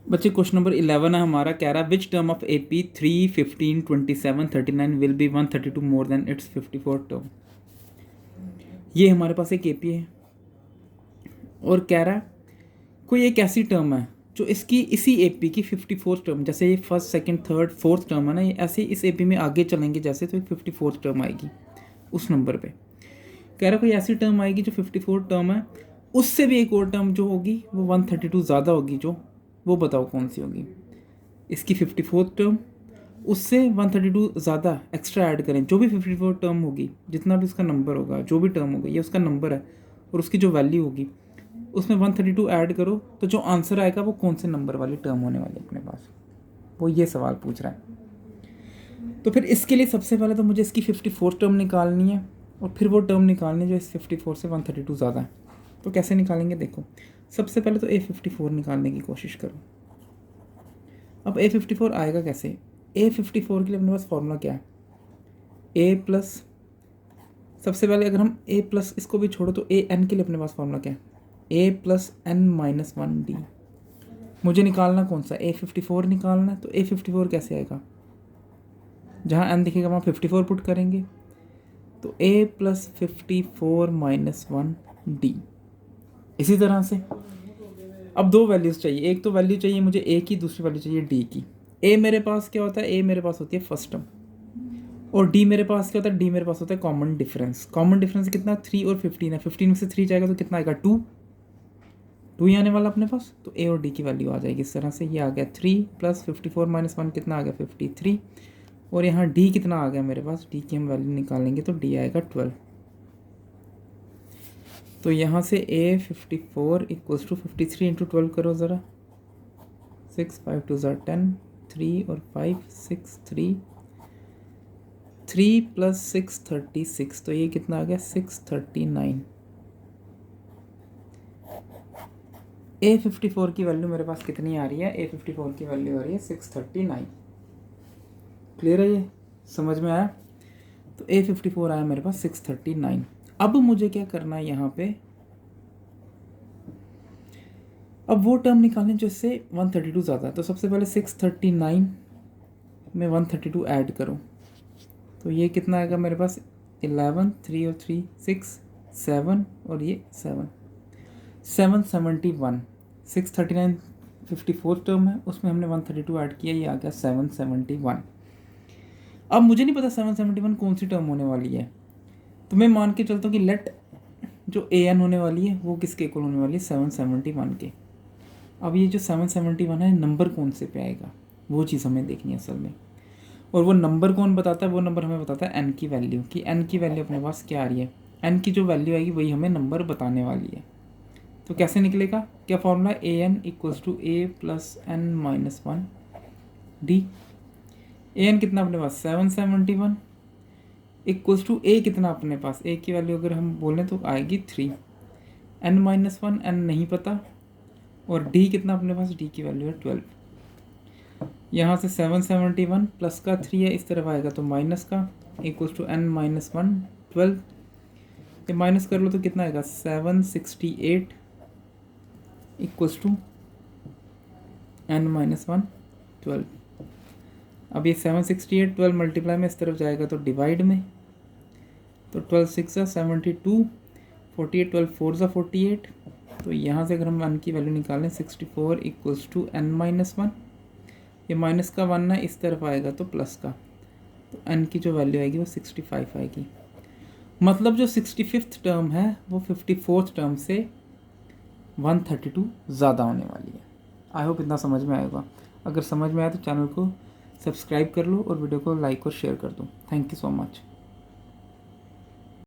बच्चे question number 11 है हमारा, कह रहा है which term of A P 3, 15, 27, 39 will be 132 more than it's 54 term. ये हमारे पास एक ए पी है और कह रहा है कोई एक ऐसी टर्म है जो इसकी इसी ए पी की 54 टर्म, जैसे ये first second third fourth term है ना, ये ऐसे इस ए पी में आगे चलेंगे जैसे, तो एक 54 टर्म आएगी उस नंबर पे। कह रहा कोई ऐसी टर्म आएगी जो 54 टर्म है, उससे भी एक और टर्म जो होगी वो 132 ज़्यादा होगी, जो वो बताओ कौन सी होगी। इसकी 54 टर्म, उससे 132 ज़्यादा एक्स्ट्रा ऐड करें, जो भी 54 टर्म होगी, जितना भी उसका नंबर होगा, जो भी टर्म होगा, ये उसका नंबर है और उसकी जो वैल्यू होगी उसमें 132 ऐड करो, तो जो आंसर आएगा वो कौन से नंबर वाली टर्म होने वाली है अपने पास, वो ये सवाल पूछ रहा है। तो फिर इसके लिए सबसे पहले तो मुझे इसकी 54 टर्म निकालनी है और फिर वो टर्म निकालनी है जो इस 54 से 132 ज़्यादा है। तो कैसे निकालेंगे, देखो सबसे पहले तो A54 निकालने की कोशिश करो। अब A54 आएगा कैसे, A54 के लिए अपने पास फॉर्मूला क्या है, A प्लस, सबसे पहले अगर हम A प्लस इसको भी छोड़ो तो AN के लिए अपने पास फॉर्मूला क्या है, A plus N minus 1D। मुझे निकालना कौन सा, A54 निकालना है। तो A54 कैसे आएगा, जहाँ N दिखेगा वहाँ 54 पुट करेंगे, तो A प्लस 54 माइनस 1D। इसी तरह से अब दो वैल्यूज़ चाहिए, एक तो वैल्यू चाहिए मुझे A की, दूसरी वैल्यू चाहिए D की। A मेरे पास क्या होता है, A मेरे पास होती है फर्स्ट टर्म, और D मेरे पास क्या होता है, D मेरे पास होता है कॉमन डिफरेंस। कॉमन डिफरेंस कितना, 3 और 15 है, 15 में से 3 जाएगा तो कितना आएगा, 2 ही आने वाला अपने पास। तो A और D की वैल्यू आ जाएगी इस तरह से, ये आ गया 3 प्लस 54 माइनस 1 कितना आ गया 53, और यहाँ D कितना आ गया मेरे पास, D की हम वैल्यू निकालेंगे तो D आएगा 12। तो यहाँ से A54 इक्वल्स टू 53 इंटू 12 करो ज़रा, 6 5 2 10, 3 और 5 6 3 प्लस 6 36, तो ये कितना आ गया 639। A54 की वैल्यू मेरे पास कितनी आ रही है, A54 की वैल्यू आ रही है 639। क्लियर है, ये समझ में आया। तो A54 आया मेरे पास 639। अब मुझे क्या करना है यहाँ पे, अब वो टर्म निकालने जो इससे 132 ज़्यादा है। तो सबसे पहले 639 में 132 ऐड करो, तो ये कितना आएगा मेरे पास 11, 3 और 3 6 7 और ये 7 771। 639 54 टर्म है, उसमें हमने 132 ऐड किया, ये आ गया 771। अब मुझे नहीं पता 771 कौन सी टर्म होने वाली है, तो मैं मान के चलता हूँ कि लेट जो AN होने वाली है वो किसके इक्वल होने वाली है, 771 के। अब ये जो 771 है नंबर कौन से पे आएगा, वो चीज़ हमें देखनी है असल में। और वो नंबर कौन बताता है, वो नंबर हमें बताता है N की वैल्यू, कि N की वैल्यू अपने पास क्या आ रही है, N की जो वैल्यू आएगी वही हमें नंबर बताने वाली है। तो कैसे निकलेगा, क्या formula, AN equals to A plus N minus 1D। AN कितना अपने पास 771 इक्वल्स टू A कितना अपने पास, A की वैल्यू अगर हम बोलें तो आएगी 3, N माइनस 1 N नहीं पता, और D कितना अपने पास, D की वैल्यू है 12। यहाँ से 771 प्लस का 3 है, इस तरफ आएगा तो माइनस का, इक्वल्स टू N माइनस 1 12। ये माइनस कर लो तो कितना आएगा 768 इक्वल्स टू N माइनस 1 12। अब ये 768 12 मल्टीप्लाई में इस तरफ जाएगा तो डिवाइड में, तो 12 6 72, 48 12 4 48। तो यहाँ से अगर हम N की वैल्यू निकालें 64 इक्वल्स टू N माइनस 1, ये माइनस का 1 ना इस तरफ आएगा तो प्लस का, तो N की जो वैल्यू आएगी वो 65 आएगी। मतलब जो 65th टर्म है वो 54th टर्म से 132 ज़्यादा होने वाली है। आई होप इतना समझ में आएगा। अगर समझ में आया तो चैनल को सब्सक्राइब कर लो और वीडियो को लाइक और शेयर कर दो। Thank you so much.